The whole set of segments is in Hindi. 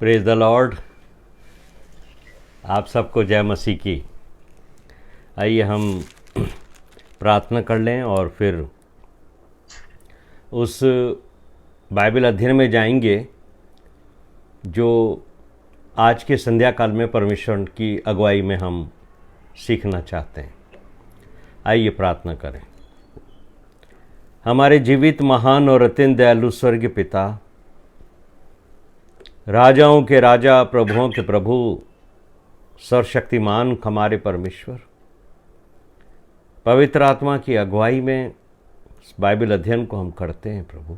Praise the Lord. आप सबको जय मसीह की। आइए हम प्रार्थना कर लें और फिर उस बाइबल अध्ययन में जाएंगे जो आज के संध्या काल में परमेश्वर की अगुवाई में हम सीखना चाहते हैं। आइए प्रार्थना करें। हमारे जीवित महान और अत्यंत दयालु स्वर्गीय पिता, राजाओं के राजा, प्रभुओं के प्रभु, सर्वशक्तिमान हमारे परमेश्वर, पवित्र आत्मा की अगुवाई में बाइबल अध्ययन को हम करते हैं प्रभु,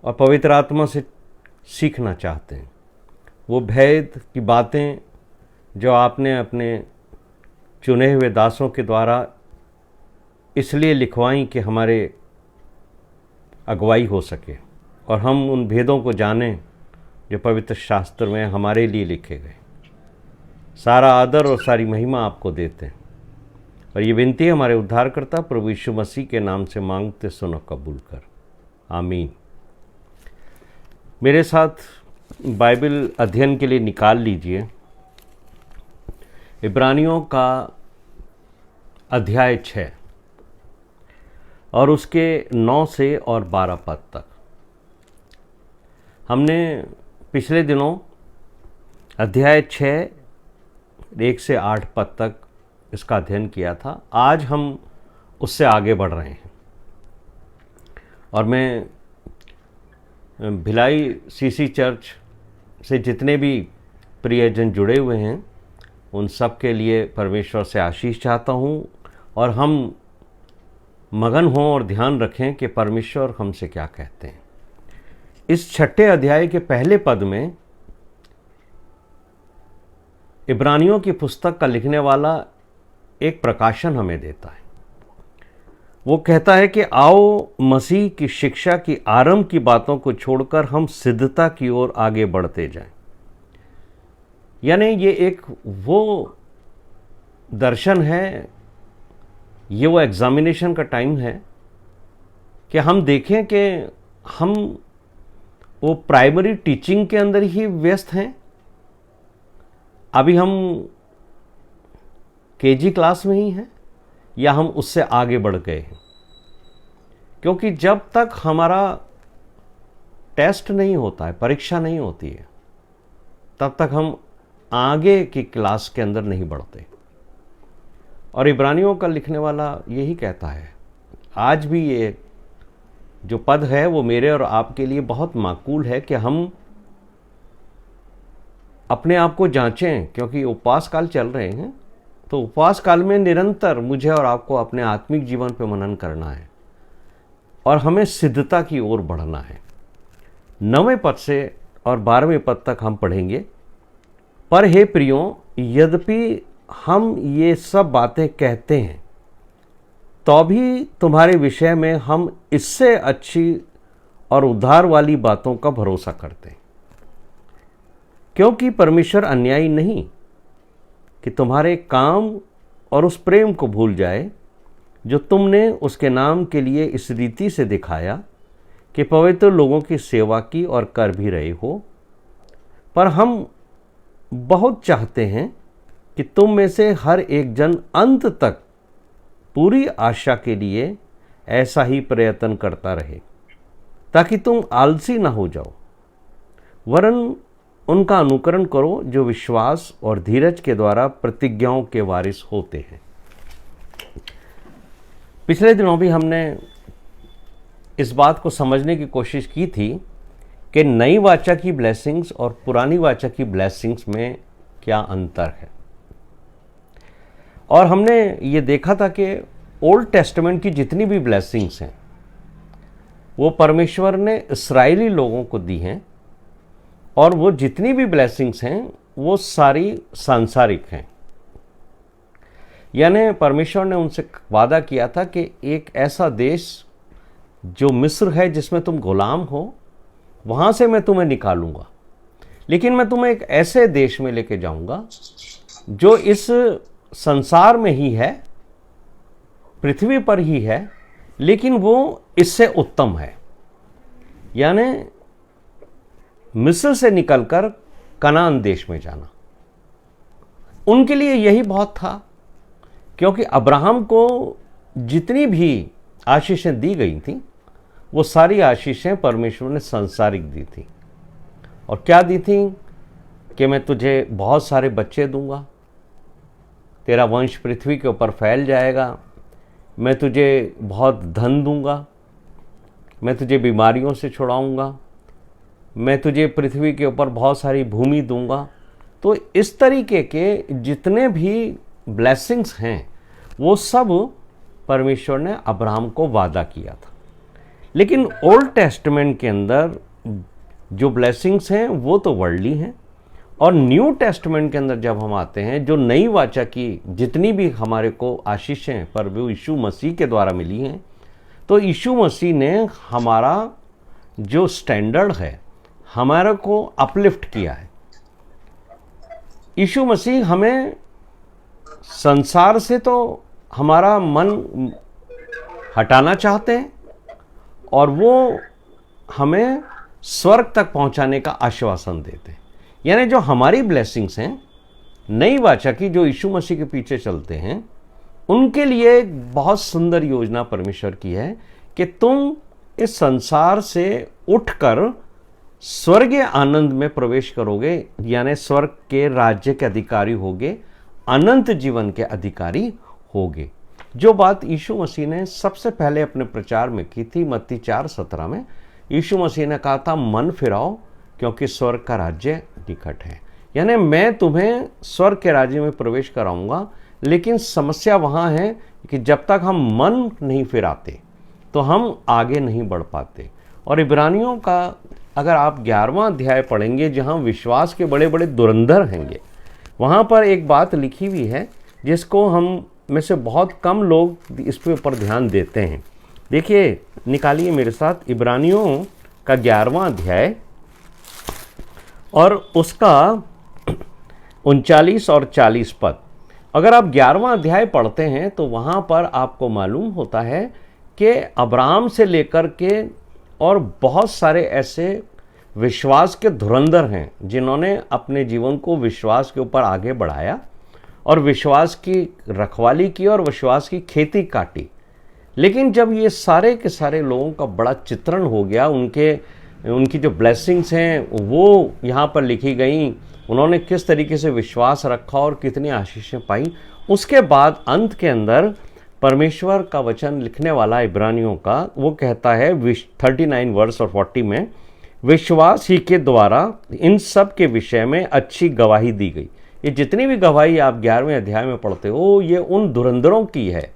और पवित्र आत्मा से सीखना चाहते हैं वो भेद की बातें जो आपने अपने चुने हुए दासों के द्वारा इसलिए लिखवाई कि हमारे अगुवाई हो सके और हम उन भेदों को जानें जो पवित्र शास्त्र में हमारे लिए लिखे गए। सारा आदर और सारी महिमा आपको देते हैं और ये विनती हमारे उद्धारकर्ता प्रभु यीशु मसीह के नाम से मांगते, सुनो, कबूल कर। आमीन। मेरे साथ बाइबल अध्ययन के लिए निकाल लीजिए इब्रानियों का अध्याय 6 और उसके 9 से और 12 पद तक। हमने पिछले दिनों अध्याय 6 1 से 8 पद तक इसका अध्ययन किया था। आज हम उससे आगे बढ़ रहे हैं और मैं भिलाई सीसी चर्च से जितने भी प्रियजन जुड़े हुए हैं उन सब के लिए परमेश्वर से आशीष चाहता हूँ और हम मगन हों और ध्यान रखें कि परमेश्वर हमसे क्या कहते हैं। इस 6ठे अध्याय के पहले पद में इब्रानियों की पुस्तक का लिखने वाला एक प्रकाशन हमें देता है। वो कहता है कि आओ मसीह की शिक्षा की आरंभ की बातों को छोड़कर हम सिद्धता की ओर आगे बढ़ते जाएं। यानी ये एक वो दर्शन है, ये वो एग्जामिनेशन का टाइम है कि हम देखें कि हम वो प्राइमरी टीचिंग के अंदर ही व्यस्त हैं, अभी हम केजी क्लास में ही हैं, या हम उससे आगे बढ़ गए हैं। क्योंकि जब तक हमारा टेस्ट नहीं होता है, परीक्षा नहीं होती है, तब तक हम आगे की क्लास के अंदर नहीं बढ़ते। और इब्रानियों का लिखने वाला यही कहता है। आज भी ये जो पद है वो मेरे और आपके लिए बहुत माकूल है कि हम अपने आप को जांचें, क्योंकि उपवास काल चल रहे हैं। तो उपवास काल में निरंतर मुझे और आपको अपने आत्मिक जीवन पे मनन करना है और हमें सिद्धता की ओर बढ़ना है। 9वें पद से और 12वें पद तक हम पढ़ेंगे। पर हे प्रियों, यद्यपि हम ये सब बातें कहते हैं तो भी तुम्हारे विषय में हम इससे अच्छी और उद्धार वाली बातों का भरोसा करते हैं, क्योंकि परमेश्वर अन्यायी नहीं कि तुम्हारे काम और उस प्रेम को भूल जाए जो तुमने उसके नाम के लिए इस रीति से दिखाया कि पवित्र लोगों की सेवा की और कर भी रहे हो। पर हम बहुत चाहते हैं कि तुम में से हर एक जन अंत तक पूरी आशा के लिए ऐसा ही प्रयत्न करता रहे, ताकि तुम आलसी ना हो जाओ, वरन उनका अनुकरण करो जो विश्वास और धीरज के द्वारा प्रतिज्ञाओं के वारिस होते हैं। पिछले दिनों भी हमने इस बात को समझने की कोशिश की थी कि नई वाचा की ब्लेसिंग्स और पुरानी वाचा की ब्लेसिंग्स में क्या अंतर है। और हमने ये देखा था कि ओल्ड टेस्टामेंट की जितनी भी ब्लेसिंग्स हैं वो परमेश्वर ने इस्राएली लोगों को दी हैं, और वो जितनी भी ब्लेसिंग्स हैं वो सारी सांसारिक हैं। यानी परमेश्वर ने उनसे वादा किया था कि एक ऐसा देश जो मिस्र है जिसमें तुम गुलाम हो, वहाँ से मैं तुम्हें निकालूंगा, लेकिन मैं तुम्हें एक ऐसे देश में लेके जाऊंगा जो इस संसार में ही है, पृथ्वी पर ही है, लेकिन वो इससे उत्तम है। यानी मिस्र से निकलकर कनान देश में जाना। उनके लिए यही बहुत था, क्योंकि अब्राहम को जितनी भी आशीषें दी गई थी वो सारी आशीषें परमेश्वर ने सांसारिक दी थी। और क्या दी थी? कि मैं तुझे बहुत सारे बच्चे दूंगा, तेरा वंश पृथ्वी के ऊपर फैल जाएगा, मैं तुझे बहुत धन दूंगा, मैं तुझे बीमारियों से छुड़ाऊंगा, मैं तुझे पृथ्वी के ऊपर बहुत सारी भूमि दूंगा। तो इस तरीके के जितने भी ब्लेसिंग्स हैं वो सब परमेश्वर ने अब्राहम को वादा किया था। लेकिन ओल्ड टेस्टमेंट के अंदर जो ब्लेसिंग्स हैं वो तो वर्ल्डली हैं, और न्यू टेस्टमेंट के अंदर जब हम आते हैं, जो नई वाचा की जितनी भी हमारे को आशीषें प्रभु यीशु मसीह के द्वारा मिली हैं, तो यीशु मसीह ने हमारा जो स्टैंडर्ड है हमारे को अपलिफ्ट किया है। यीशु मसीह हमें संसार से तो हमारा मन हटाना चाहते हैं, और वो हमें स्वर्ग तक पहुंचाने का आश्वासन देते हैं। यानी जो हमारी ब्लेसिंग्स हैं नई वाचा की, जो यीशु मसीह के पीछे चलते हैं, उनके लिए एक बहुत सुंदर योजना परमेश्वर की है कि तुम इस संसार से उठकर स्वर्गीय आनंद में प्रवेश करोगे, यानी स्वर्ग के राज्य के अधिकारी होगे, अनंत जीवन के अधिकारी होगे। जो बात यीशु मसीह ने सबसे पहले अपने प्रचार में की थी, मत्ती 4:17 में यीशु मसीह ने कहा था, मन फिराओ क्योंकि स्वर्ग का राज्य निकट है। यानी मैं तुम्हें स्वर्ग के राज्य में प्रवेश कराऊंगा, लेकिन समस्या वहां है कि जब तक हम मन नहीं फिराते तो हम आगे नहीं बढ़ पाते। और इब्रानियों का अगर आप 11वां अध्याय पढ़ेंगे, जहां विश्वास के बड़े बड़े धुरंधर हैंगे, वहां पर एक बात लिखी हुई है जिसको हम में से बहुत कम लोग इस पे ऊपर ध्यान देते हैं। देखिए, निकालिए मेरे साथ इब्रानियों का 11वां अध्याय और उसका 39 और 40 पद। अगर आप 11वां अध्याय पढ़ते हैं तो वहाँ पर आपको मालूम होता है कि अब्राहम से लेकर के और बहुत सारे ऐसे विश्वास के धुरंधर हैं जिन्होंने अपने जीवन को विश्वास के ऊपर आगे बढ़ाया और विश्वास की रखवाली की और विश्वास की खेती काटी। लेकिन जब ये सारे के सारे लोगों का बड़ा चित्रण हो गया, उनकी जो ब्लेसिंग्स हैं वो यहाँ पर लिखी गई, उन्होंने किस तरीके से विश्वास रखा और कितनी आशीषें पाई, उसके बाद अंत के अंदर परमेश्वर का वचन लिखने वाला इब्रानियों का वो कहता है 39 वर्स और 40 में, विश्वास ही के द्वारा इन सब के विषय में अच्छी गवाही दी गई। ये जितनी भी गवाही आप 11वें अध्याय में पढ़ते हो, ये उन धुरंधरों की है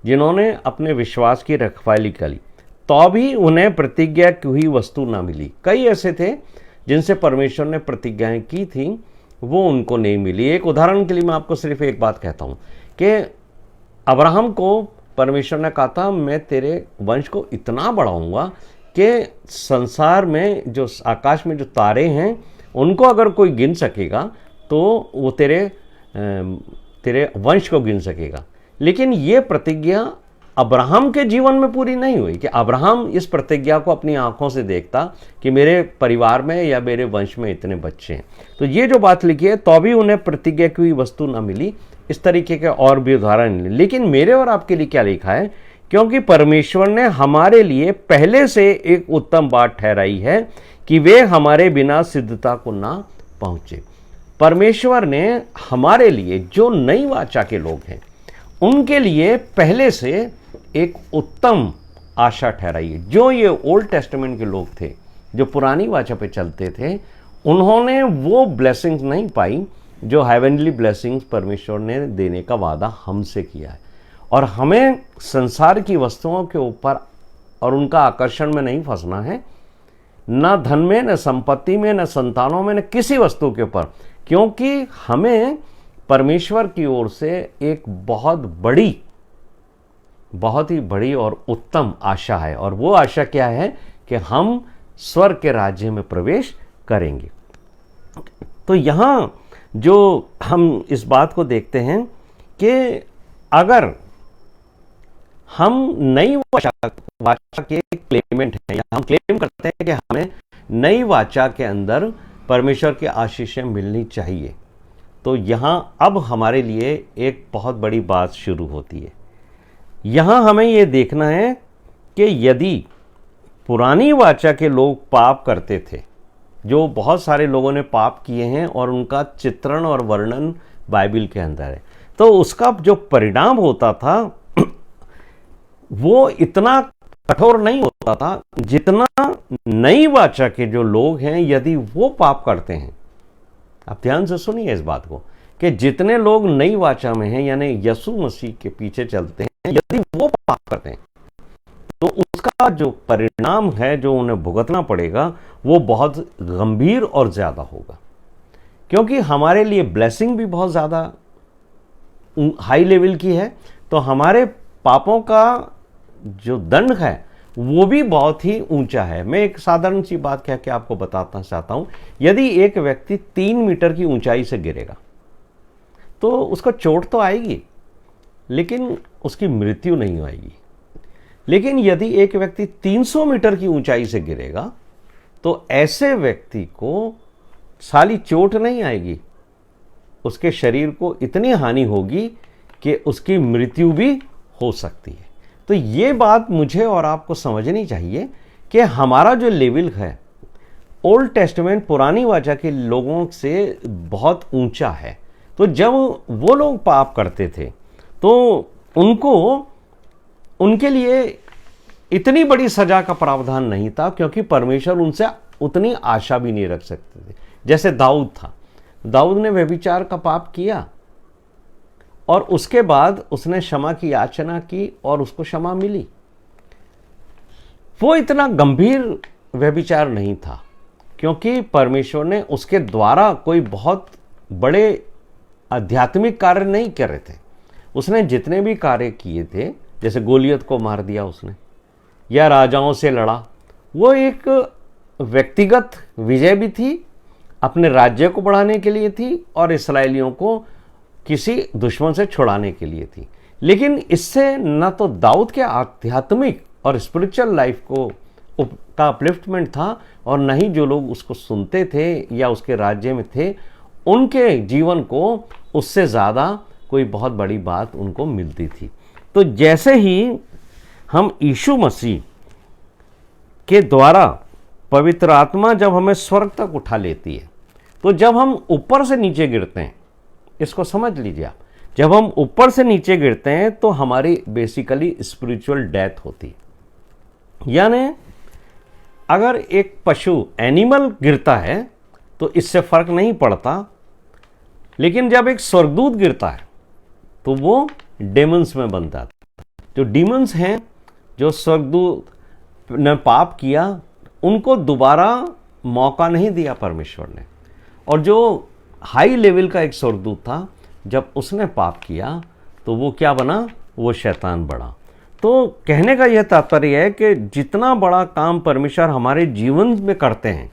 जिन्होंने अपने विश्वास की रखवाली करी, तो भी उन्हें प्रतिज्ञा की हुई वस्तु ना मिली। कई ऐसे थे जिनसे परमेश्वर ने प्रतिज्ञाएं की थी, वो उनको नहीं मिली। एक उदाहरण के लिए मैं आपको सिर्फ एक बात कहता हूं कि अब्राहम को परमेश्वर ने कहा था, मैं तेरे वंश को इतना बढ़ाऊंगा कि संसार में जो आकाश में जो तारे हैं उनको अगर कोई गिन सकेगा तो वो तेरे वंश को गिन सकेगा। लेकिन ये प्रतिज्ञा अब्राहम के जीवन में पूरी नहीं हुई कि अब्राहम इस प्रतिज्ञा को अपनी आंखों से देखता कि मेरे परिवार में या मेरे वंश में इतने बच्चे हैं। तो ये जो बात लिखी है, तो भी उन्हें प्रतिज्ञा की हुई वस्तु ना मिली। इस तरीके के और भी उदाहरण मिले। लेकिन मेरे और आपके लिए क्या लिखा है, क्योंकि परमेश्वर ने हमारे लिए पहले से एक उत्तम बात ठहराई है कि वे हमारे बिना सिद्धता को ना पहुंचे। परमेश्वर ने हमारे लिए, जो नई वाचा के लोग हैं, उनके लिए पहले से एक उत्तम आशा ठहराई है। जो ये ओल्ड टेस्टामेंट के लोग थे, जो पुरानी वाचा पे चलते थे, उन्होंने वो ब्लेसिंग्स नहीं पाई जो हेवनली ब्लेसिंग्स परमेश्वर ने देने का वादा हमसे किया है। और हमें संसार की वस्तुओं के ऊपर और उनका आकर्षण में नहीं फंसना है, ना धन में, न संपत्ति में, न संतानों में, न किसी वस्तु के ऊपर, क्योंकि हमें परमेश्वर की ओर से एक बहुत ही बड़ी और उत्तम आशा है। और वो आशा क्या है कि हम स्वर्ग के राज्य में प्रवेश करेंगे। तो यहाँ जो हम इस बात को देखते हैं कि अगर हम नई वाचा के क्लेमेंट हैं, या हम क्लेम करते हैं कि हमें नई वाचा के अंदर परमेश्वर की आशीषें मिलनी चाहिए। तो यहाँ अब हमारे लिए एक बहुत बड़ी बात शुरू होती है। यहाँ हमें ये देखना है कि यदि पुरानी वाचा के लोग पाप करते थे, जो बहुत सारे लोगों ने पाप किए हैं और उनका चित्रण और वर्णन बाइबल के अंदर है, तो उसका जो परिणाम होता था वो इतना कठोर नहीं होता था जितना नई वाचा के जो लोग हैं यदि वो पाप करते हैं। आप ध्यान से सुनिए इस बात को कि जितने लोग नई वाचा में हैं यानी यीशु मसीह के पीछे चलते हैं, यदि वो पाप करते हैं तो उसका जो परिणाम है जो उन्हें भुगतना पड़ेगा वो बहुत गंभीर और ज़्यादा होगा, क्योंकि हमारे लिए ब्लेसिंग भी बहुत ज़्यादा हाई लेवल की है, तो हमारे पापों का जो दंड है वो भी बहुत ही ऊंचा है। मैं एक साधारण सी बात कह के आपको बताना चाहता हूं। यदि एक व्यक्ति 3 मीटर की ऊंचाई से गिरेगा तो उसको चोट तो आएगी लेकिन उसकी मृत्यु नहीं आएगी। लेकिन यदि एक व्यक्ति 300 मीटर की ऊंचाई से गिरेगा तो ऐसे व्यक्ति को साली चोट नहीं आएगी, उसके शरीर को इतनी हानि होगी कि उसकी मृत्यु भी हो सकती है। तो ये बात मुझे और आपको समझनी चाहिए कि हमारा जो लेवल है ओल्ड टेस्टामेंट पुरानी वाचा के लोगों से बहुत ऊंचा है। तो जब वो लोग पाप करते थे तो उनके लिए इतनी बड़ी सजा का प्रावधान नहीं था, क्योंकि परमेश्वर उनसे उतनी आशा भी नहीं रख सकते थे। जैसे दाऊद था, दाऊद ने व्यभिचार का पाप किया और उसके बाद उसने क्षमा की याचना की और उसको क्षमा मिली। वो इतना गंभीर व्यभिचार नहीं था क्योंकि परमेश्वर ने उसके द्वारा कोई बहुत बड़े आध्यात्मिक कार्य नहीं करे थे। उसने जितने भी कार्य किए थे, जैसे गोलियत को मार दिया उसने या राजाओं से लड़ा, वो एक व्यक्तिगत विजय भी थी, अपने राज्य को बढ़ाने के लिए थी और इसराइलियों को किसी दुश्मन से छुड़ाने के लिए थी। लेकिन इससे न तो दाऊद के आध्यात्मिक और स्पिरिचुअल लाइफ को का अपलिफ्टमेंट था और न ही जो लोग उसको सुनते थे या उसके राज्य में थे उनके जीवन को उससे ज़्यादा कोई बहुत बड़ी बात उनको मिलती थी। तो जैसे ही हम यीशु मसीह के द्वारा पवित्र आत्मा जब हमें स्वर्ग तक उठा लेती है, तो जब हम ऊपर से नीचे गिरते हैं, इसको समझ लीजिए आप, जब हम ऊपर से नीचे गिरते हैं तो हमारी बेसिकली स्पिरिचुअल डेथ होती है। यानी अगर एक पशु एनिमल गिरता है तो इससे फर्क नहीं पड़ता, लेकिन जब एक स्वर्गदूत गिरता है तो वो डेमन्स में बनता है। जो डीमंस हैं, जो स्वर्गदूत ने पाप किया, उनको दोबारा मौका नहीं दिया परमेश्वर ने। और जो हाई लेवल का एक स्वर्गदूत था, जब उसने पाप किया तो वो क्या बना? वो शैतान बना। तो कहने का यह तात्पर्य है कि जितना बड़ा काम परमेश्वर हमारे जीवन में करते हैं,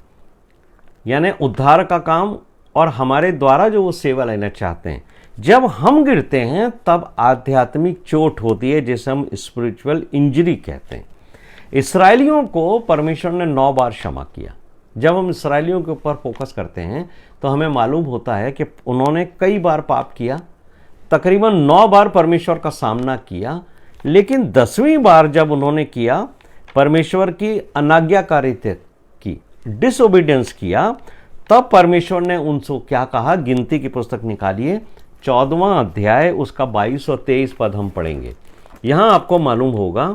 यानी उद्धार का काम और हमारे द्वारा जो वो सेवा लेना चाहते हैं, जब हम गिरते हैं तब आध्यात्मिक चोट होती है, जिसे हम स्पिरिचुअल इंजरी कहते हैं। इसराइलियों को परमेश्वर ने 9 बार क्षमा किया। जब हम इसराइलियों के ऊपर फोकस करते हैं तो हमें मालूम होता है कि उन्होंने कई बार पाप किया, तकरीबन 9 बार परमेश्वर का सामना किया, लेकिन 10वीं बार जब उन्होंने किया, परमेश्वर की अनाज्ञाकारिता की, डिसओबीडियंस किया, तब परमेश्वर ने उनसे क्या कहा? गिनती की पुस्तक निकालिए, 14वां अध्याय, उसका 22 और 23 पद हम पढ़ेंगे। यहाँ आपको मालूम होगा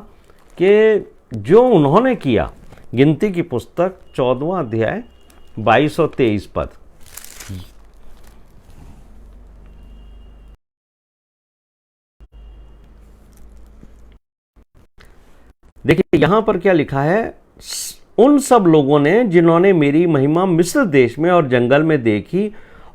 कि जो उन्होंने किया, गिनती की पुस्तक 14वां अध्याय 22 और 23 पद। देखिए यहां पर क्या लिखा है? उन सब लोगों ने जिन्होंने मेरी महिमा मिस्र देश में और जंगल में देखी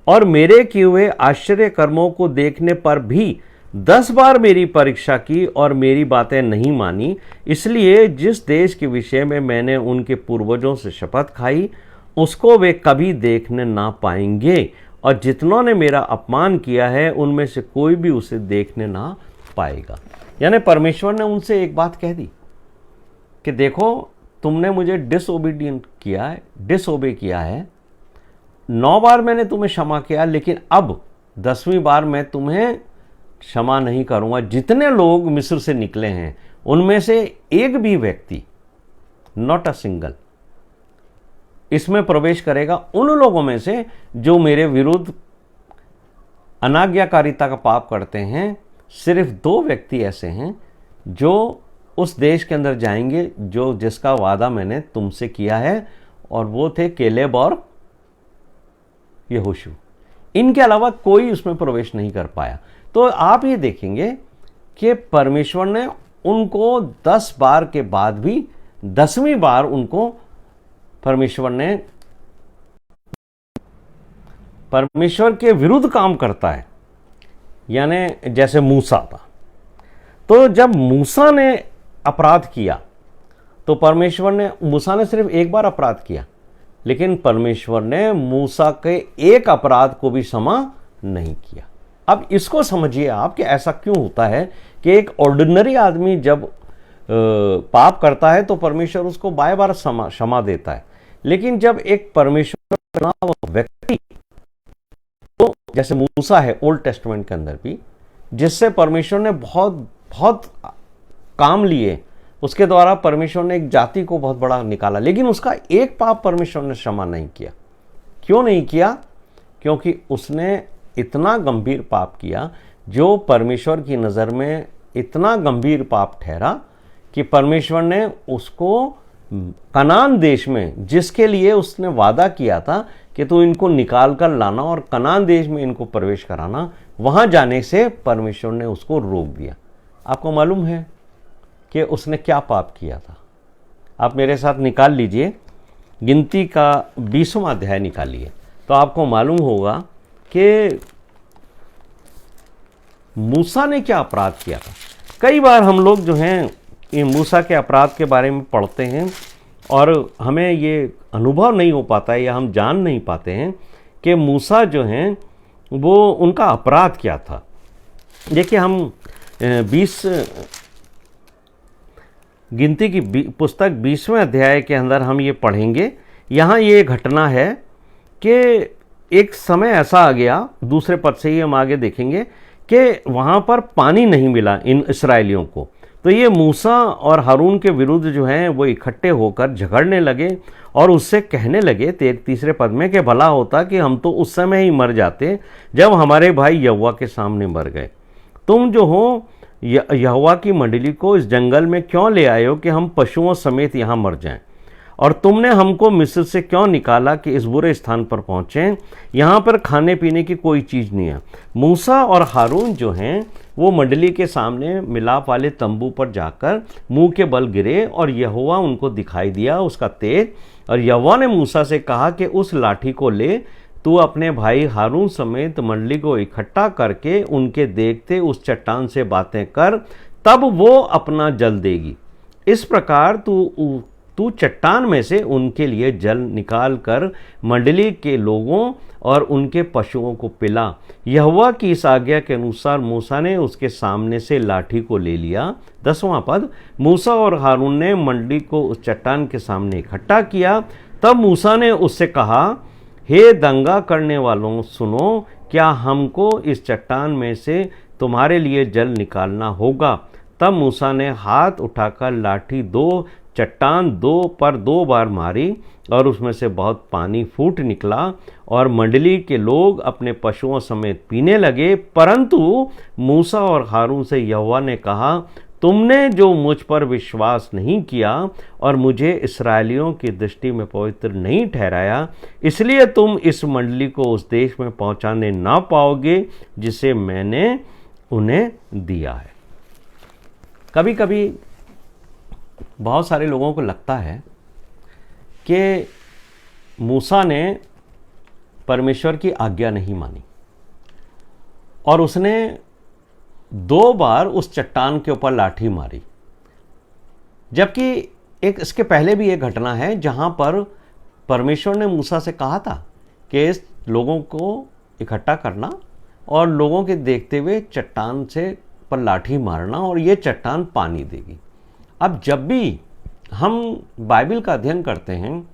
और मेरे किए हुए आश्चर्य कर्मों को देखने पर भी 10 बार मेरी परीक्षा की और मेरी बातें नहीं मानी, इसलिए जिस देश के विषय में मैंने उनके पूर्वजों से शपथ खाई उसको वे कभी देखने ना पाएंगे, और जितनों ने मेरा अपमान किया है उनमें से कोई भी उसे देखने ना पाएगा। यानी परमेश्वर ने उनसे एक बात कह दी कि देखो, तुमने मुझे डिसओबे किया है, 9 बार मैंने तुम्हें क्षमा किया, लेकिन अब 10वीं बार मैं तुम्हें क्षमा नहीं करूंगा। जितने लोग मिस्र से निकले हैं उनमें से एक भी व्यक्ति, नॉट अ सिंगल, इसमें प्रवेश करेगा उन लोगों में से जो मेरे विरुद्ध अनाज्ञाकारिता का पाप करते हैं। सिर्फ 2 व्यक्ति ऐसे हैं जो उस देश के अंदर जाएंगे जो जिसका वादा मैंने तुमसे किया है, और वो थे केलेब और यहोशू। इनके अलावा कोई उसमें प्रवेश नहीं कर पाया। तो आप ये देखेंगे कि परमेश्वर ने उनको 10 बार के बाद भी 10वीं बार उनको परमेश्वर के विरुद्ध काम करता है। यानी जैसे मूसा था, तो जब मूसा ने अपराध किया तो मूसा ने सिर्फ एक बार अपराध किया, लेकिन परमेश्वर ने मूसा के एक अपराध को भी क्षमा नहीं किया। अब इसको समझिए आप कि ऐसा क्यों होता है कि एक ऑर्डिनरी आदमी जब पाप करता है तो परमेश्वर उसको बार बार क्षमा देता है, लेकिन जब एक परमेश्वर का व्यक्ति, तो जैसे मूसा है ओल्ड टेस्टामेंट के अंदर भी, जिससे परमेश्वर ने बहुत बहुत काम लिए, उसके द्वारा परमेश्वर ने एक जाति को बहुत बड़ा निकाला, लेकिन उसका एक पाप परमेश्वर ने क्षमा नहीं किया। क्यों नहीं किया? क्योंकि उसने इतना गंभीर पाप किया जो परमेश्वर की नज़र में इतना गंभीर पाप ठहरा कि परमेश्वर ने उसको कनान देश में, जिसके लिए उसने वादा किया था कि तू इनको निकाल कर लाना और कनान देश में इनको प्रवेश कराना, वहां जाने से परमेश्वर ने उसको रोक दिया। आपको मालूम है कि उसने क्या पाप किया था? आप मेरे साथ निकाल लीजिए, गिनती का 20वां अध्याय निकालिए, तो आपको मालूम होगा कि मूसा ने क्या अपराध किया था। कई बार हम लोग जो हैं ये मूसा के अपराध के बारे में पढ़ते हैं और हमें ये अनुभव नहीं हो पाता है या हम जान नहीं पाते हैं कि मूसा जो हैं वो उनका अपराध क्या था। देखिए, हम 20 गिनती की पुस्तक 20वें अध्याय के अंदर हम ये पढ़ेंगे। यहाँ ये घटना है कि एक समय ऐसा आ गया, दूसरे पद से ही हम आगे देखेंगे कि वहाँ पर पानी नहीं मिला इन इस्राएलियों को। तो ये मूसा और हारून के विरुद्ध जो हैं वो इकट्ठे होकर झगड़ने लगे और उससे कहने लगे 3 पद में कि भला होता कि हम तो उस समय ही मर जाते जब हमारे भाई यहोवा के सामने मर गए। तुम जो हो यहोवा की मंडली को इस जंगल में क्यों ले आए हो कि हम पशुओं समेत यहाँ मर जाएं? और तुमने हमको मिस्र से क्यों निकाला कि इस बुरे स्थान पर पहुँचें? यहाँ पर खाने पीने की कोई चीज़ नहीं है। मूसा और हारून जो हैं वो मंडली के सामने मिलाप वाले तंबू पर जाकर मुंह के बल गिरे और यहोवा उनको दिखाई दिया उसका तेज। और यहोवा ने मूसा से कहा कि उस लाठी को ले, तू अपने भाई हारून समेत मंडली को इकट्ठा करके उनके देखते उस चट्टान से बातें कर, तब वो अपना जल देगी। इस प्रकार तू चट्टान में से उनके लिए जल निकाल कर मंडली के लोगों और उनके पशुओं को पिला। यहोवा की इस आज्ञा के अनुसार मूसा ने उसके सामने से लाठी को ले लिया। 10वां पद, मूसा और हारून ने मंडली को उस चट्टान के सामने इकट्ठा किया। तब मूसा ने उससे कहा, हे दंगा करने वालों, सुनो, क्या हमको इस चट्टान में से तुम्हारे लिए जल निकालना होगा? तब मूसा ने हाथ उठाकर लाठी चट्टान 2 बार मारी और उसमें से बहुत पानी फूट निकला और मंडली के लोग अपने पशुओं समेत पीने लगे। परंतु मूसा और हारून से यहोवा ने कहा, तुमने जो मुझ पर विश्वास नहीं किया और मुझे इस्राएलियों की दृष्टि में पवित्र नहीं ठहराया, इसलिए तुम इस मंडली को उस देश में पहुंचाने ना पाओगे जिसे मैंने उन्हें दिया है। कभी कभी बहुत सारे लोगों को लगता है कि मूसा ने परमेश्वर की आज्ञा नहीं मानी और उसने 2 बार उस चट्टान के ऊपर लाठी मारी, जबकि इसके पहले भी एक घटना है जहां पर परमेश्वर ने मूसा से कहा था कि इस लोगों को इकट्ठा करना और लोगों के देखते हुए चट्टान से पर लाठी मारना और ये चट्टान पानी देगी। अब जब भी हम बाइबल का अध्ययन करते हैं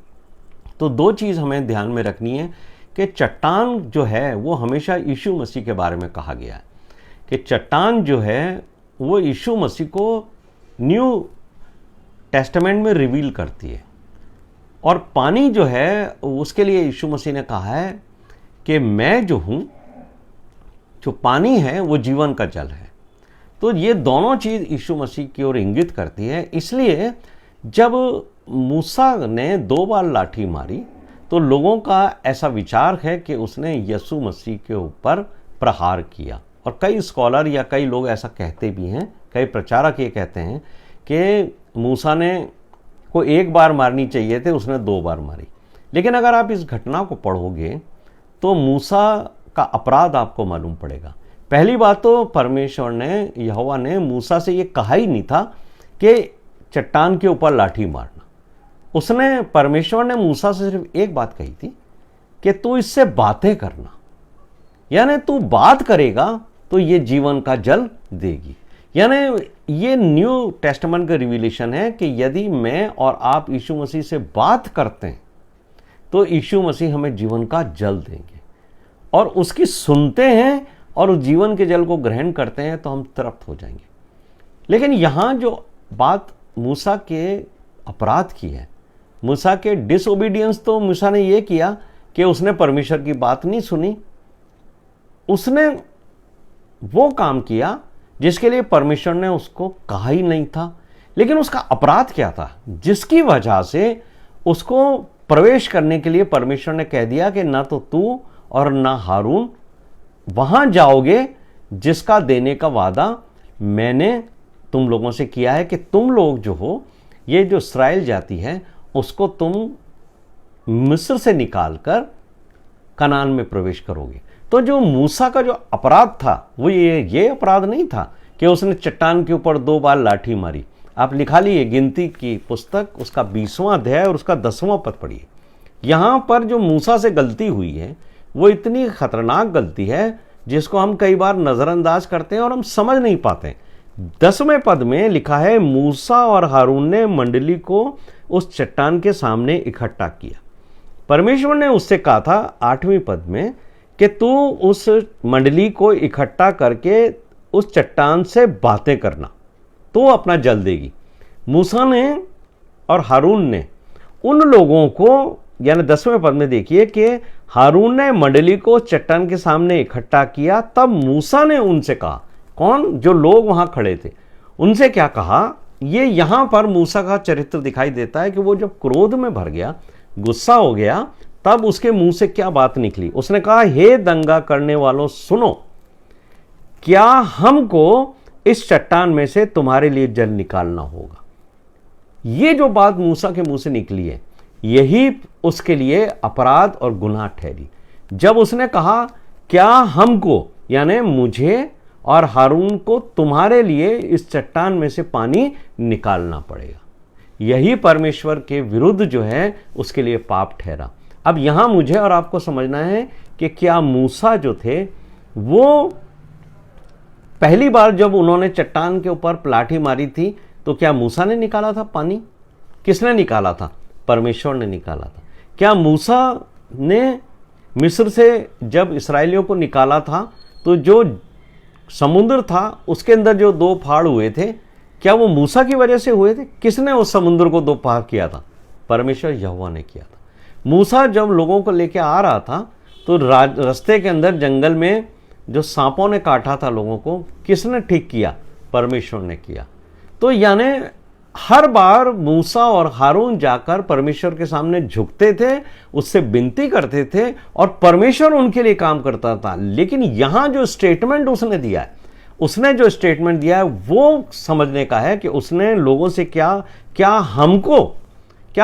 तो दो चीज़ हमें ध्यान में रखनी है कि चट्टान जो है वो हमेशा यीशु मसीह के बारे में कहा गया है कि चट्टान जो है वो यीशु मसीह को न्यू टेस्टामेंट में रिवील करती है, और पानी जो है उसके लिए यीशु मसीह ने कहा है कि मैं जो हूँ, जो पानी है वो जीवन का जल है। तो ये दोनों चीज़ यीशु मसीह की ओर इंगित करती है। इसलिए जब मूसा ने 2 बार लाठी मारी तो लोगों का ऐसा विचार है कि उसने यीशु मसीह के ऊपर प्रहार किया, और कई स्कॉलर या कई लोग ऐसा कहते भी हैं, कई प्रचारक ये कहते हैं कि मूसा ने को 1 बार मारनी चाहिए थे, उसने 2 बार मारी। लेकिन अगर आप इस घटना को पढ़ोगे तो मूसा का अपराध आपको मालूम पड़ेगा। पहली बात तो परमेश्वर ने, यहोवा ने मूसा से ये कहा ही नहीं था कि चट्टान के ऊपर लाठी मारना। उसने, परमेश्वर ने मूसा से सिर्फ एक बात कही थी कि तू इससे बातें करना, यानी तू बात करेगा तो ये जीवन का जल देगी। यानी ये न्यू टेस्टामेंट का रिवीलेशन है कि यदि मैं और आप यीशु मसीह से बात करते हैं तो यीशु मसीह हमें जीवन का जल देंगे, और उसकी सुनते हैं और उस जीवन के जल को ग्रहण करते हैं तो हम तृप्त हो जाएंगे। लेकिन यहाँ जो बात मूसा के अपराध की है, मूसा के डिसओबीडियंस, तो मूसा ने ये किया कि उसने परमेश्वर की बात नहीं सुनी। उसने वो काम किया जिसके लिए परमेश्वर ने उसको कहा ही नहीं था। लेकिन उसका अपराध क्या था जिसकी वजह से उसको प्रवेश करने के लिए परमेश्वर ने कह दिया कि ना तो तू और ना हारून वहां जाओगे जिसका देने का वादा मैंने तुम लोगों से किया है कि तुम लोग जो हो, ये जो इस्राएल जाति है, उसको तुम मिस्र से निकालकर कनान में प्रवेश करोगे। तो जो मूसा का जो अपराध था वो ये अपराध नहीं था कि उसने चट्टान के ऊपर 2 बार लाठी मारी। आप लिखा लिए गिनती की पुस्तक, उसका 20वां अध्याय और उसका 10वां पद पढ़िए। यहां पर जो मूसा से गलती हुई है वो इतनी खतरनाक गलती है जिसको हम कई बार नजरअंदाज करते हैं और हम समझ नहीं पाते। 10वें पद में लिखा है, मूसा और हारून ने मंडली को उस चट्टान के सामने इकट्ठा किया। परमेश्वर ने उससे कहा था 8वें पद में कि तू उस मंडली को इकट्ठा करके उस चट्टान से बातें करना, तो अपना जल देगी। मूसा ने और हारून ने उन लोगों को, यानी 10वें पद में देखिए कि हारून ने मंडली को चट्टान के सामने इकट्ठा किया। तब मूसा ने उनसे कहा, कौन? जो लोग वहां खड़े थे, उनसे क्या कहा? ये यहां पर मूसा का चरित्र दिखाई देता है कि वो जब क्रोध में भर गया, गुस्सा हो गया, तब उसके मुंह से क्या बात निकली? उसने कहा, हे दंगा करने वालों सुनो, क्या हमको इस चट्टान में से तुम्हारे लिए जल निकालना होगा? ये जो बात मूसा के मुंह से निकली है, यही उसके लिए अपराध और गुनाह ठहरी। जब उसने कहा, क्या हमको, यानी मुझे और हारून को तुम्हारे लिए इस चट्टान में से पानी निकालना पड़ेगा, यही परमेश्वर के विरुद्ध जो है उसके लिए पाप ठहरा। अब यहां मुझे और आपको समझना है कि क्या मूसा जो थे वो पहली बार जब उन्होंने चट्टान के ऊपर लाठी मारी थी तो क्या मूसा ने निकाला था पानी? किसने निकाला था? परमेश्वर ने निकाला था। क्या मूसा ने मिस्र से जब इस्राएलियों को निकाला था तो जो समुद्र था उसके अंदर जो 2 फाड़ हुए थे, क्या वो मूसा की वजह से हुए थे? किसने उस समुद्र को 2 फाड़ किया था? परमेश्वर यहोवा ने किया था। मूसा जब लोगों को लेकर आ रहा था तो रास्ते के अंदर जंगल में जो सांपों ने काटा था लोगों को, किसने ठीक किया? परमेश्वर ने किया। तो यानी हर बार मूसा और हारून जाकर परमेश्वर के सामने झुकते थे, उससे विनती करते थे और परमेश्वर उनके लिए काम करता था। लेकिन यहां जो स्टेटमेंट उसने दिया है, उसने जो स्टेटमेंट दिया है वो समझने का है कि उसने लोगों से क्या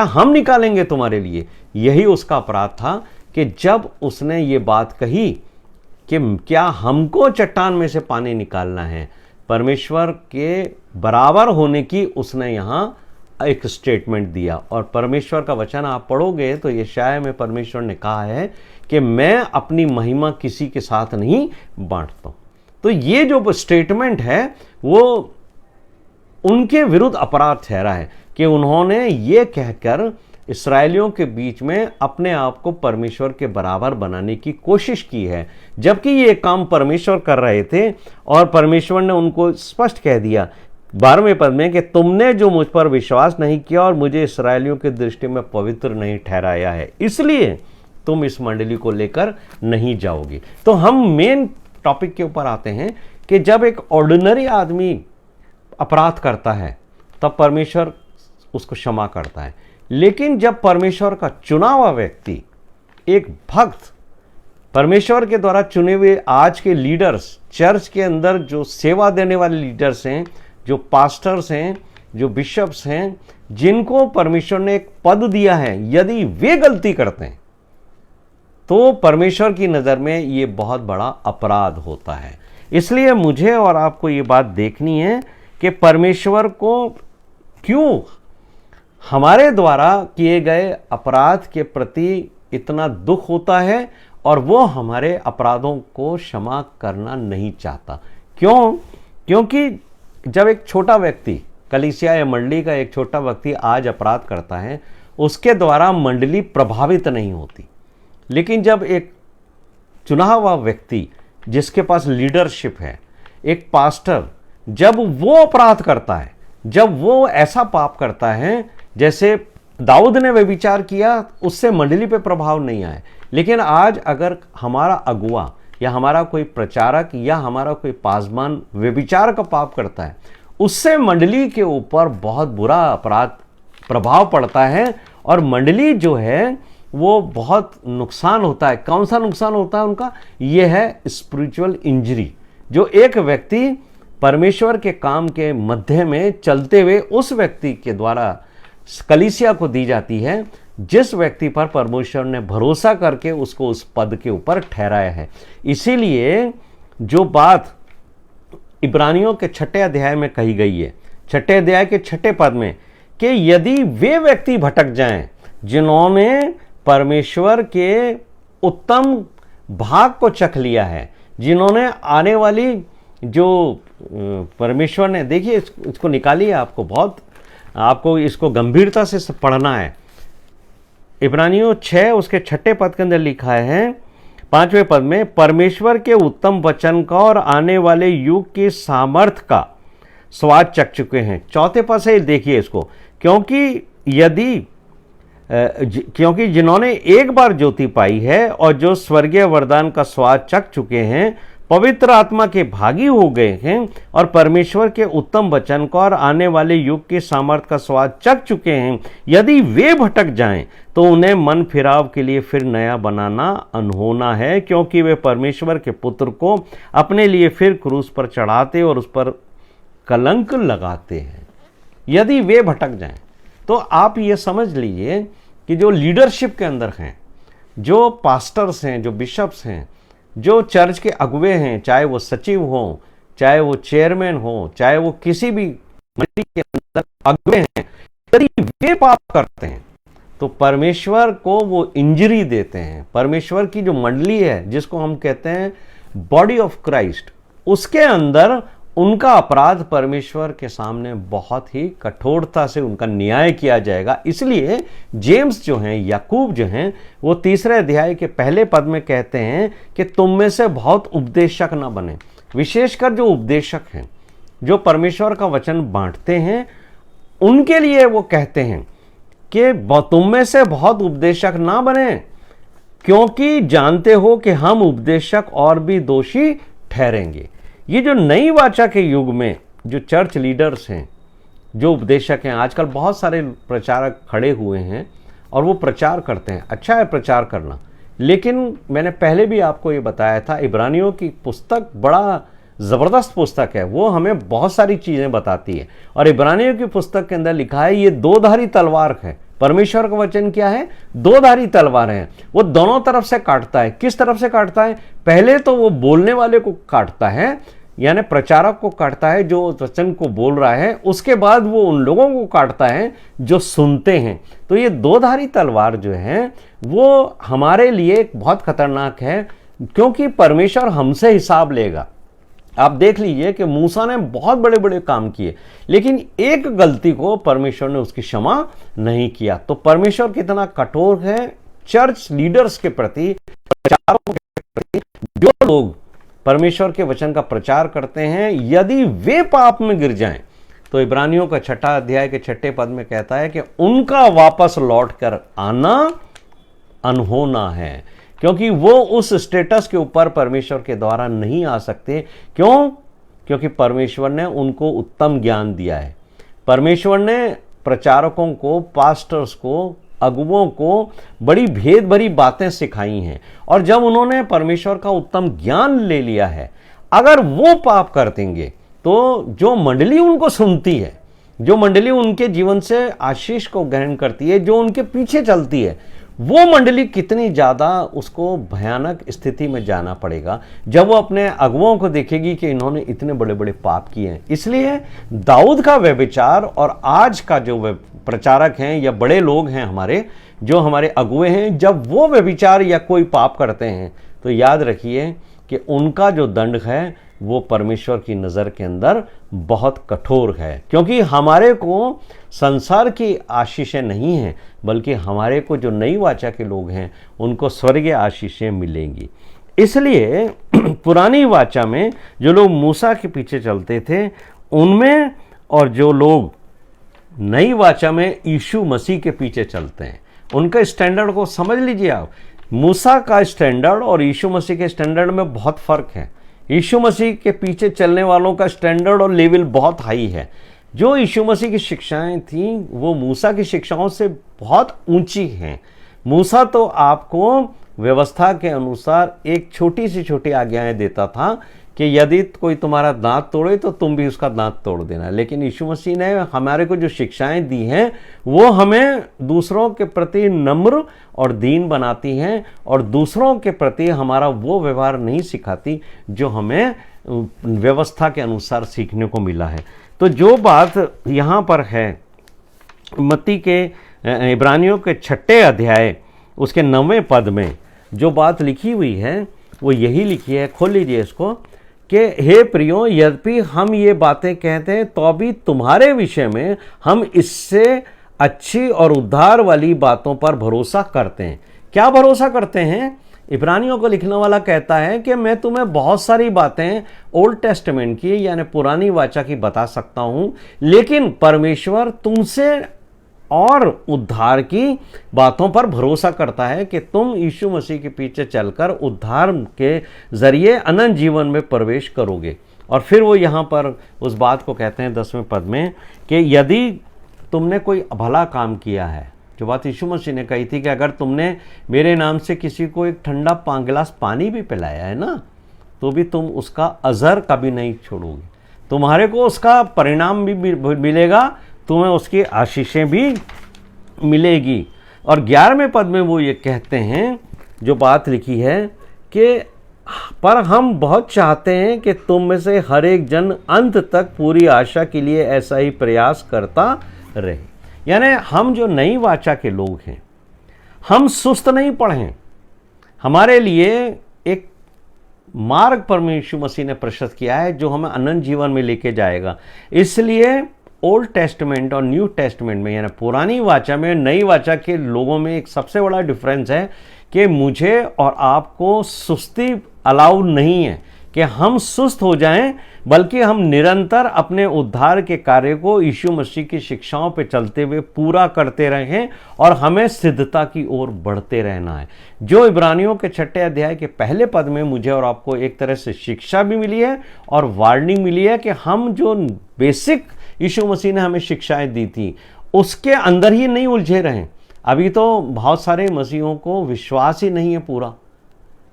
हम निकालेंगे तुम्हारे लिए? यही उसका अपराध था कि जब उसने ये बात कही कि क्या हमको चट्टान में से पानी निकालना है, परमेश्वर के बराबर होने की उसने यहां एक स्टेटमेंट दिया। और परमेश्वर का वचन आप पढ़ोगे तो यशायाह में परमेश्वर ने कहा है कि मैं अपनी महिमा किसी के साथ नहीं बांटता। तो ये जो स्टेटमेंट है वो उनके विरुद्ध अपराध ठहरा है, कि उन्होंने ये कहकर इस्राएलियों के बीच में अपने आप को परमेश्वर के बराबर बनाने की कोशिश की है, जबकि ये काम परमेश्वर कर रहे थे। और परमेश्वर ने उनको स्पष्ट कह दिया 12वें पद में कि तुमने जो मुझ पर विश्वास नहीं किया और मुझे इस्राएलियों की दृष्टि में पवित्र नहीं ठहराया है, इसलिए तुम इस मंडली को लेकर नहीं जाओगे। तो हम मेन टॉपिक के ऊपर आते हैं कि जब एक ऑर्डिनरी आदमी अपराध करता है तब परमेश्वर उसको क्षमा करता है, लेकिन जब परमेश्वर का चुना हुआ व्यक्ति, एक भक्त, परमेश्वर के द्वारा चुने हुए आज के लीडर्स, चर्च के अंदर जो सेवा देने वाले लीडर्स हैं, जो पास्टर्स हैं, जो बिशप्स हैं, जिनको परमेश्वर ने एक पद दिया है, यदि वे गलती करते हैं तो परमेश्वर की नज़र में ये बहुत बड़ा अपराध होता है। इसलिए मुझे और आपको ये बात देखनी है कि परमेश्वर को क्यों हमारे द्वारा किए गए अपराध के प्रति इतना दुख होता है और वो हमारे अपराधों को क्षमा करना नहीं चाहता। क्यों? क्योंकि जब एक छोटा व्यक्ति, कलीसिया या मंडली का एक छोटा व्यक्ति आज अपराध करता है, उसके द्वारा मंडली प्रभावित नहीं होती। लेकिन जब एक चुना हुआ व्यक्ति जिसके पास लीडरशिप है, एक पास्टर, जब वो अपराध करता है, जब वो ऐसा पाप करता है, जैसे दाऊद ने व्यभिचार किया, उससे मंडली पे प्रभाव नहीं आया। लेकिन आज अगर हमारा अगुआ या हमारा कोई प्रचारक या हमारा कोई पासबान व्यभिचार का पाप करता है, उससे मंडली के ऊपर बहुत बुरा अपराध प्रभाव पड़ता है और मंडली जो है वो बहुत नुकसान होता है। कौन सा नुकसान होता है उनका? ये है स्पिरिचुअल इंजरी, जो एक व्यक्ति परमेश्वर के काम के मध्य में चलते हुए उस व्यक्ति के द्वारा कलीसिया को दी जाती है, जिस व्यक्ति पर परमेश्वर ने भरोसा करके उसको उस पद के ऊपर ठहराया है। इसीलिए जो बात इब्रानियों के 6 अध्याय में कही गई है, 6 अध्याय के 6 पद में, कि यदि वे व्यक्ति भटक जाएं जिन्होंने परमेश्वर के उत्तम भाग को चख लिया है, जिन्होंने आने वाली जो परमेश्वर ने, देखिए इसको निकालिए, आपको इसको गंभीरता से पढ़ना है। इब्रानियों 6 उसके 6 पद के अंदर लिखा है 5वें पद में, परमेश्वर के उत्तम वचन का और आने वाले युग की सामर्थ का स्वाद चख चुके हैं। 4 पद से देखिए इसको, क्योंकि जिन्होंने एक बार ज्योति पाई है और जो स्वर्गीय वरदान का स्वाद चख चुके हैं, पवित्र आत्मा के भागी हो गए हैं और परमेश्वर के उत्तम वचन का और आने वाले युग के सामर्थ का स्वाद चख चुके हैं, यदि वे भटक जाएं तो उन्हें मन फिराव के लिए फिर नया बनाना अनहोना है, क्योंकि वे परमेश्वर के पुत्र को अपने लिए फिर क्रूस पर चढ़ाते और उस पर कलंक लगाते हैं। यदि वे भटक जाएं तो आप ये समझ लीजिए कि जो लीडरशिप के अंदर हैं, जो पास्टर्स हैं, जो बिशप्स हैं, जो चर्च के अगुवे हैं, चाहे वो सचिव हों, चाहे वो चेयरमैन हों, चाहे वो किसी भी मंडली के अंदर अगुवे हैं, यदि वे पाप करते हैं तो परमेश्वर को वो इंजरी देते हैं। परमेश्वर की जो मंडली है, जिसको हम कहते हैं बॉडी ऑफ क्राइस्ट, उसके अंदर उनका अपराध परमेश्वर के सामने बहुत ही कठोरता से उनका न्याय किया जाएगा। इसलिए जेम्स जो हैं, याकूब जो हैं, वो 3 अध्याय के पहले पद में कहते हैं कि तुम में से बहुत उपदेशक ना बने। विशेषकर जो उपदेशक हैं, जो परमेश्वर का वचन बांटते हैं, उनके लिए वो कहते हैं कि तुम में से बहुत उपदेशक ना बने, क्योंकि जानते हो कि हम उपदेशक और भी दोषी ठहरेंगे। ये जो नई वाचा के युग में जो चर्च लीडर्स हैं, जो उपदेशक हैं, आजकल बहुत सारे प्रचारक खड़े हुए हैं और वो प्रचार करते हैं। अच्छा है प्रचार करना, लेकिन मैंने पहले भी आपको ये बताया था, इब्रानियों की पुस्तक बड़ा ज़बरदस्त पुस्तक है, वो हमें बहुत सारी चीज़ें बताती है। और इब्रानियों की पुस्तक के अंदर लिखा है ये 2धारी तलवार है। परमेश्वर का वचन क्या है? 2धारी तलवार है। वो दोनों तरफ से काटता है। किस तरफ से काटता है? पहले तो वो बोलने वाले को काटता है, यानी प्रचारक को काटता है जो वचन को बोल रहा है, उसके बाद वो उन लोगों को काटता है जो सुनते हैं। तो ये 2धारी तलवार जो है वो हमारे लिए बहुत खतरनाक है, क्योंकि परमेश्वर हमसे हिसाब लेगा। आप देख लीजिए कि मूसा ने बहुत बड़े बड़े काम किए, लेकिन एक गलती को परमेश्वर ने उसकी क्षमा नहीं किया। तो परमेश्वर कितना कठोर है चर्च लीडर्स के प्रति, प्रचारकों के प्रति। जो लोग परमेश्वर के वचन का प्रचार करते हैं, यदि वे पाप में गिर जाएं, तो इब्रानियों का 6 अध्याय के 6 पद में कहता है कि उनका वापस लौट कर आना अनहोना है, क्योंकि वो उस स्टेटस के ऊपर परमेश्वर के द्वारा नहीं आ सकते। क्यों? क्योंकि परमेश्वर ने उनको उत्तम ज्ञान दिया है। परमेश्वर ने प्रचारकों को, पास्टर्स को, अगुवों को बड़ी भेद भरी बातें सिखाई हैं, और जब उन्होंने परमेश्वर का उत्तम ज्ञान ले लिया है, अगर वो पाप कर देंगे तो जो मंडली उनको सुनती है, जो मंडली उनके जीवन से आशीष को ग्रहण करती है, जो उनके पीछे चलती है, वो मंडली कितनी ज़्यादा उसको भयानक स्थिति में जाना पड़ेगा जब वो अपने अगुओं को देखेगी कि इन्होंने इतने बड़े बड़े पाप किए हैं। इसलिए दाऊद का व्यभिचार और आज का जो प्रचारक हैं या बड़े लोग हैं हमारे, जो हमारे अगुए हैं, जब वो व्यभिचार या कोई पाप करते हैं तो याद रखिए कि उनका जो दंड है वो परमेश्वर की नज़र के अंदर बहुत कठोर है, क्योंकि हमारे को संसार की आशीषें नहीं हैं, बल्कि हमारे को जो नई वाचा के लोग हैं उनको स्वर्गीय आशीषें मिलेंगी। इसलिए पुरानी वाचा में जो लोग मूसा के पीछे चलते थे उनमें, और जो लोग नई वाचा में यीशु मसीह के पीछे चलते हैं, उनका स्टैंडर्ड को समझ लीजिए आप। मूसा का स्टैंडर्ड और यीशु मसीह के स्टैंडर्ड में बहुत फर्क है। यीशु मसीह के पीछे चलने वालों का स्टैंडर्ड और लेवल बहुत हाई है। जो यीशु मसीह की शिक्षाएं थीं वो मूसा की शिक्षाओं से बहुत ऊंची हैं। मूसा तो आपको व्यवस्था के अनुसार एक छोटी सी छोटी आज्ञाएं देता था कि यदि कोई तुम्हारा दांत तोड़े तो तुम भी उसका दांत तोड़ देना, लेकिन यीशु मसीह ने हमारे को जो शिक्षाएं दी हैं वो हमें दूसरों के प्रति नम्र और दीन बनाती हैं, और दूसरों के प्रति हमारा वो व्यवहार नहीं सिखाती जो हमें व्यवस्था के अनुसार सीखने को मिला है। तो जो बात यहाँ पर है मत्ती के इब्रानियों के 6 अध्याय उसके 9वें पद में जो बात लिखी हुई है वो यही लिखी है, खोल लीजिए इसको, कि हे प्रियो, यद्यपि हम ये बातें कहते हैं तो भी तुम्हारे विषय में हम इससे अच्छी और उद्धार वाली बातों पर भरोसा करते हैं। क्या भरोसा करते हैं? इब्रानियों को लिखने वाला कहता है कि मैं तुम्हें बहुत सारी बातें ओल्ड टेस्टामेंट की यानी पुरानी वाचा की बता सकता हूं, लेकिन परमेश्वर तुमसे और उद्धार की बातों पर भरोसा करता है कि तुम यीशु मसीह के पीछे चलकर उद्धार के जरिए अनंत जीवन में प्रवेश करोगे। और फिर वो यहाँ पर उस बात को कहते हैं 10वें पद में कि यदि तुमने कोई भला काम किया है, जो बात यीशु मसीह ने कही थी कि अगर तुमने मेरे नाम से किसी को एक ठंडा गिलास पानी भी पिलाया है ना, तो भी तुम उसका अजर कभी नहीं छोड़ोगे, तुम्हारे को उसका परिणाम भी मिलेगा, तुम्हें उसकी आशीषें भी मिलेगी। और 11वें पद में वो ये कहते हैं, जो बात लिखी है कि पर हम बहुत चाहते हैं कि तुम में से हर एक जन अंत तक पूरी आशा के लिए ऐसा ही प्रयास करता रहे। यानी हम जो नई वाचा के लोग हैं, हम सुस्त नहीं पड़े। हमारे लिए एक मार्ग परमेश्वर मसीह ने प्रशस्त किया है जो हमें अनंत जीवन में लेके जाएगा। इसलिए ओल्ड टेस्टमेंट और न्यू टेस्टमेंट में यानी पुरानी वाचा में नई वाचा के लोगों में एक सबसे बड़ा डिफरेंस है कि मुझे और आपको सुस्ती अलाउ नहीं है कि हम सुस्त हो जाएं, बल्कि हम निरंतर अपने उद्धार के कार्य को यीशु मसीह की शिक्षाओं पे चलते हुए पूरा करते रहें और हमें सिद्धता की ओर बढ़ते रहना है। जो इब्रानियों के 6 अध्याय के पहले पद में मुझे और आपको एक तरह से शिक्षा भी मिली है और वार्निंग मिली है कि हम जो बेसिक यीशु मसीह ने हमें शिक्षाएं दी थी उसके अंदर ही नहीं उलझे रहें। अभी तो बहुत सारे मसीहों को विश्वास ही नहीं है पूरा।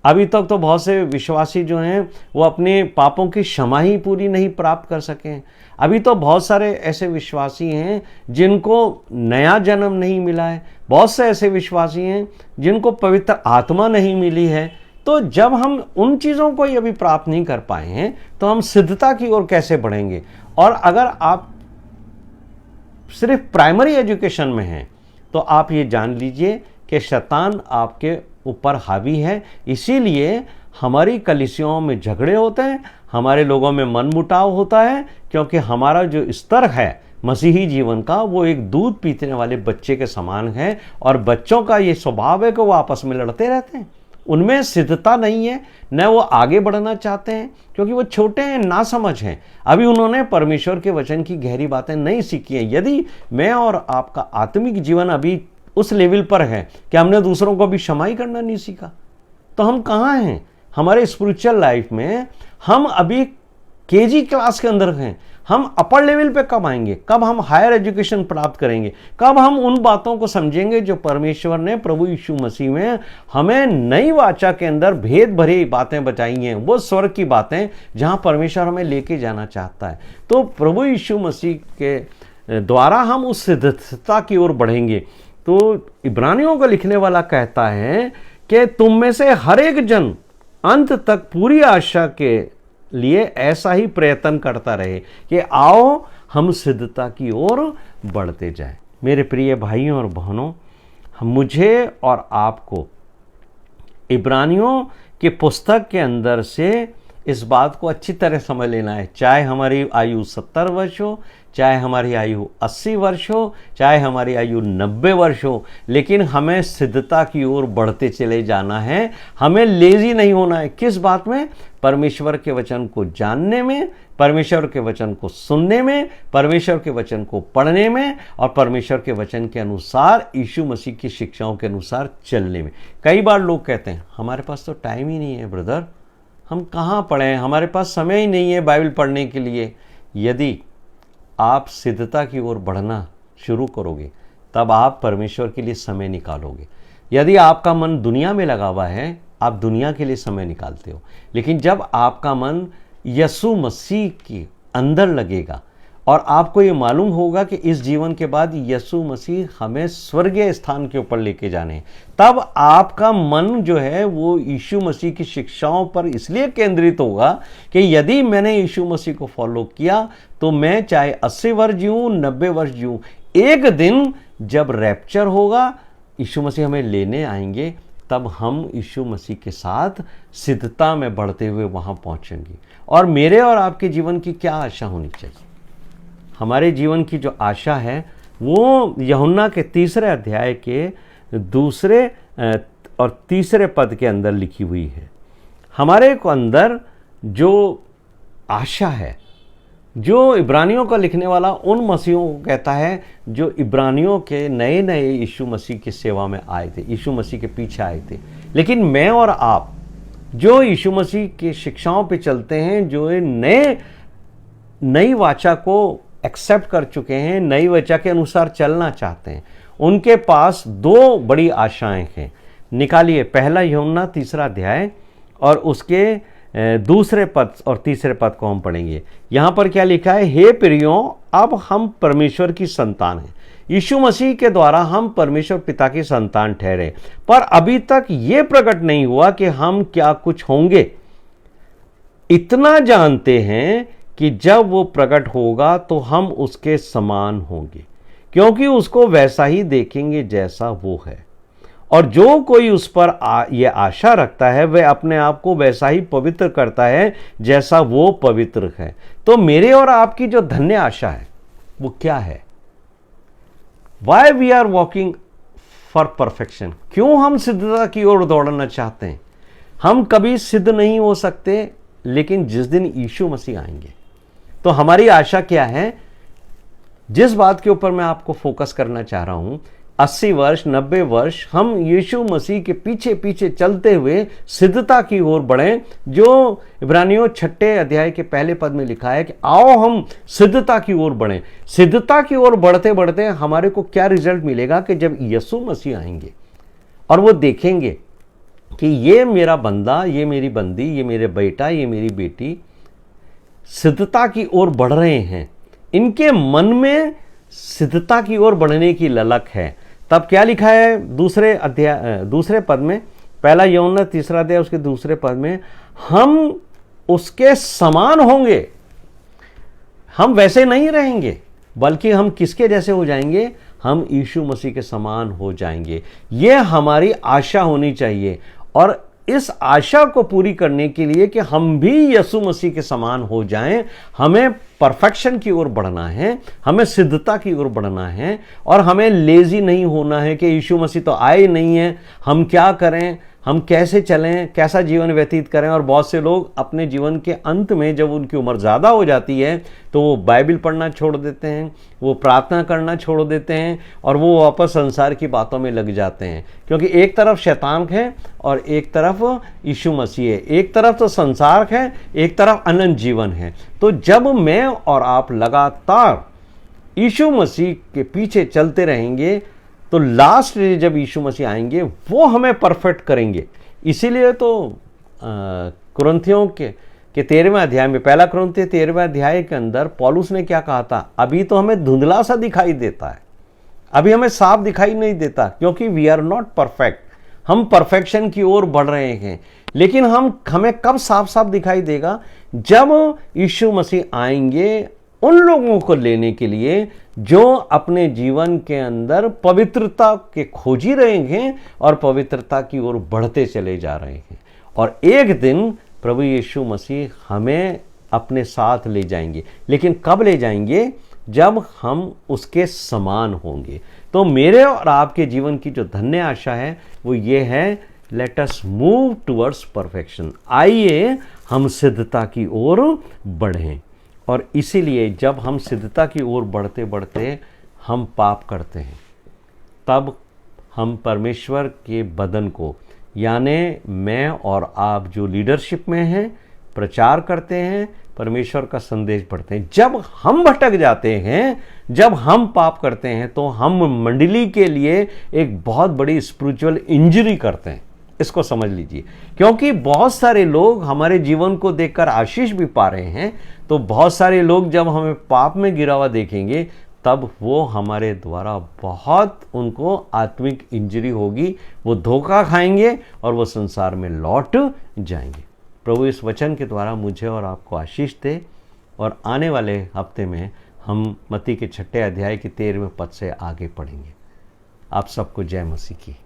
अभी तक तो बहुत से विश्वासी जो हैं वो अपने पापों की क्षमा ही पूरी नहीं प्राप्त कर सके। अभी तो बहुत सारे ऐसे विश्वासी हैं जिनको नया जन्म नहीं मिला है। बहुत से ऐसे विश्वासी हैं जिनको पवित्र आत्मा नहीं मिली है। तो जब हम उन चीज़ों को ही अभी प्राप्त नहीं कर पाए हैं तो हम सिद्धता की ओर कैसे बढ़ेंगे। और अगर आप सिर्फ प्राइमरी एजुकेशन में हैं तो आप ये जान लीजिए कि शैतान आपके ऊपर हावी है। इसीलिए हमारी कलीसियाओं में झगड़े होते हैं, हमारे लोगों में मनमुटाव होता है, क्योंकि हमारा जो स्तर है मसीही जीवन का वो एक दूध पीने वाले बच्चे के समान है। और बच्चों का ये स्वभाव है कि वो आपस में लड़ते रहते हैं, उनमें सिद्धता नहीं है, न वो आगे बढ़ना चाहते हैं, क्योंकि वो छोटे हैं, नासमझ हैं, अभी उन्होंने परमेश्वर के वचन की गहरी बातें नहीं सीखी हैं। यदि मैं और आपका आत्मिक जीवन अभी उस लेवल पर है कि हमने दूसरों को भी क्षमा ही करना नहीं सीखा, तो हम कहाँ हैं हमारे स्पिरिचुअल लाइफ में? हम अभी केजी क्लास के अंदर हैं। हम अपर लेवल पे कब आएंगे? कब हम हायर एजुकेशन प्राप्त करेंगे? कब हम उन बातों को समझेंगे जो परमेश्वर ने प्रभु यीशु मसीह में हमें नई वाचा के अंदर भेद भरी बातें बताई हैं, वो स्वर्ग की बातें जहां परमेश्वर हमें लेके जाना चाहता है। तो प्रभु यीशु मसीह के द्वारा हम उस सिद्धता की ओर बढ़ेंगे। तो इब्रानियों को लिखने वाला कहता है कि तुम में से हर एक जन अंत तक पूरी आशा के लिए ऐसा ही प्रयत्न करता रहे कि आओ हम सिद्धता की ओर बढ़ते जाएं। मेरे प्रिय भाइयों और बहनों, मुझे और आपको इब्रानियों के पुस्तक के अंदर से इस बात को अच्छी तरह समझ लेना है। चाहे हमारी आयु 70 वर्ष हो, चाहे हमारी आयु 80 वर्ष हो, चाहे हमारी आयु 90 वर्ष हो, लेकिन हमें सिद्धता की ओर बढ़ते चले जाना है। हमें लेजी नहीं होना है। किस बात में? परमेश्वर के वचन को जानने में, परमेश्वर के वचन को सुनने में, परमेश्वर के वचन को पढ़ने में और परमेश्वर के वचन के अनुसार, यीशु मसीह की शिक्षाओं के अनुसार चलने में। कई बार लोग कहते हैं हमारे पास तो टाइम ही नहीं है ब्रदर, हम कहाँ पढ़ें, हमारे पास समय ही नहीं है बाइबल पढ़ने के लिए। यदि आप सिद्धता की ओर बढ़ना शुरू करोगे तब आप परमेश्वर के लिए समय निकालोगे। यदि आपका मन दुनिया में लगा हुआ है, आप दुनिया के लिए समय निकालते हो, लेकिन जब आपका मन यीशु मसीह के अंदर लगेगा और आपको ये मालूम होगा कि इस जीवन के बाद यीशु मसीह हमें स्वर्गीय स्थान के ऊपर लेके जाने, तब आपका मन जो है वो यीशु मसीह की शिक्षाओं पर इसलिए केंद्रित होगा कि यदि मैंने यीशु मसीह को फॉलो किया तो मैं चाहे 80 वर्ष जीऊँ, 90 वर्ष जीऊँ, एक दिन जब रैप्चर होगा, यीशु मसीह हमें लेने आएंगे, तब हम यीशु मसीह के साथ सिद्धता में बढ़ते हुए वहाँ पहुँचेंगे। और मेरे और आपके जीवन की क्या आशा होनी चाहिए? हमारे जीवन की जो आशा है वो यूहन्ना के 3 अध्याय के 2 और 3 पद के अंदर लिखी हुई है। हमारे को अंदर जो आशा है, जो इब्रानियों का लिखने वाला उन मसीहों को कहता है जो इब्रानियों के नए नए यीशु मसीह की सेवा में आए थे, यीशु मसीह के पीछे आए थे। लेकिन मैं और आप जो यीशु मसीह की शिक्षाओं पे चलते हैं, जो नई वाचा को एक्सेप्ट कर चुके हैं, नई वाचा के अनुसार चलना चाहते हैं, उनके पास 2 बड़ी आशाएं हैं। निकालिए पहला यूहन्ना 3 अध्याय और उसके 2 पद और 3 पद को हम पढ़ेंगे। यहाँ पर क्या लिखा है? हे प्रियों, अब हम परमेश्वर की संतान हैं, यीशु मसीह के द्वारा हम परमेश्वर पिता की संतान ठहरे, पर अभी तक ये प्रकट नहीं हुआ कि हम क्या कुछ होंगे। इतना जानते हैं कि जब वो प्रकट होगा तो हम उसके समान होंगे, क्योंकि उसको वैसा ही देखेंगे जैसा वो है। और जो कोई उस पर यह आशा रखता है वह अपने आप को वैसा ही पवित्र करता है जैसा वो पवित्र है। तो मेरे और आपकी जो धन्य आशा है वो क्या है? Why we are walking for perfection? क्यों हम सिद्धता की ओर दौड़ना चाहते हैं? हम कभी सिद्ध नहीं हो सकते, लेकिन जिस दिन यीशु मसीह आएंगे तो हमारी आशा क्या है? जिस बात के ऊपर मैं आपको फोकस करना चाह रहा हूं, 80 वर्ष 90 वर्ष हम यीशु मसीह के पीछे पीछे चलते हुए सिद्धता की ओर बढ़ें, जो इब्रानियों 6 अध्याय के 1 पद में लिखा है कि आओ हम सिद्धता की ओर बढ़ें। सिद्धता की ओर बढ़ते बढ़ते हमारे को क्या रिजल्ट मिलेगा कि जब यीशु मसीह आएंगे और वो देखेंगे कि ये मेरा बंदा, ये मेरी बंदी, ये मेरे बेटा, ये मेरी बेटी सिद्धता की ओर बढ़ रहे हैं, इनके मन में सिद्धता की ओर बढ़ने की ललक है, तब क्या लिखा है 2 पद में? पहला यूहन्ना 3 अध्याय उसके 2 पद में, हम उसके समान होंगे। हम वैसे नहीं रहेंगे, बल्कि हम किसके जैसे हो जाएंगे? हम यीशु मसीह के समान हो जाएंगे। यह हमारी आशा होनी चाहिए। और इस आशा को पूरी करने के लिए कि हम भी यीशु मसीह के समान हो जाएं, हमें परफेक्शन की ओर बढ़ना है, हमें सिद्धता की ओर बढ़ना है, और हमें लेजी नहीं होना है कि यीशु मसीह तो आए नहीं है, हम क्या करें, हम कैसे चलें, कैसा जीवन व्यतीत करें। और बहुत से लोग अपने जीवन के अंत में जब उनकी उम्र ज़्यादा हो जाती है तो वो बाइबल पढ़ना छोड़ देते हैं, वो प्रार्थना करना छोड़ देते हैं, और वो वापस संसार की बातों में लग जाते हैं। क्योंकि एक तरफ शैतान है और एक तरफ यीशु मसीह है, एक तरफ तो संसार है, एक तरफ अनंत जीवन है। तो जब मैं और आप लगातार यीशु मसीह के पीछे चलते रहेंगे तो लास्ट डे जब यीशु मसीह आएंगे वो हमें परफेक्ट करेंगे। इसीलिए तो कुरिन्थियों के 13वें अध्याय में, पहला कुरिन्थियों 13वें अध्याय के अंदर पौलुस ने क्या कहा था, अभी तो हमें धुंधला सा दिखाई देता है, अभी हमें साफ दिखाई नहीं देता, क्योंकि वी आर नॉट परफेक्ट। हम परफेक्शन की ओर बढ़ रहे हैं, लेकिन हमें कब साफ साफ दिखाई देगा, जब यीशु मसीह आएंगे उन लोगों को लेने के लिए जो अपने जीवन के अंदर पवित्रता के खोजी रहे हैं और पवित्रता की ओर बढ़ते चले जा रहे हैं। और एक दिन प्रभु यीशु मसीह हमें अपने साथ ले जाएंगे। लेकिन कब ले जाएंगे? जब हम उसके समान होंगे। तो मेरे और आपके जीवन की जो धन्य आशा है वो ये है, let us move towards perfection. आइए हम सिद्धता की ओर बढ़ें। और इसीलिए जब हम सिद्धता की ओर बढ़ते बढ़ते हम पाप करते हैं, तब हम परमेश्वर के बदन को, यानी मैं और आप जो लीडरशिप में हैं, प्रचार करते हैं, परमेश्वर का संदेश पढ़ते हैं। जब हम भटक जाते हैं, जब हम पाप करते हैं, तो हम मंडली के लिए एक बहुत बड़ी स्पिरिचुअल इंजरी करते हैं। इसको समझ लीजिए, क्योंकि बहुत सारे लोग हमारे जीवन को देखकर आशीष भी पा रहे हैं, तो बहुत सारे लोग जब हमें पाप में गिरा हुआ देखेंगे तब वो हमारे द्वारा बहुत उनको आत्मिक इंजरी होगी, वो धोखा खाएंगे और वो संसार में लौट जाएंगे। प्रभु इस वचन के द्वारा मुझे और आपको आशीष दे, और आने वाले हफ्ते में हम मत्ती के 6 अध्याय के 13वें पद से आगे पढ़ेंगे। आप सबको जय मसीह की।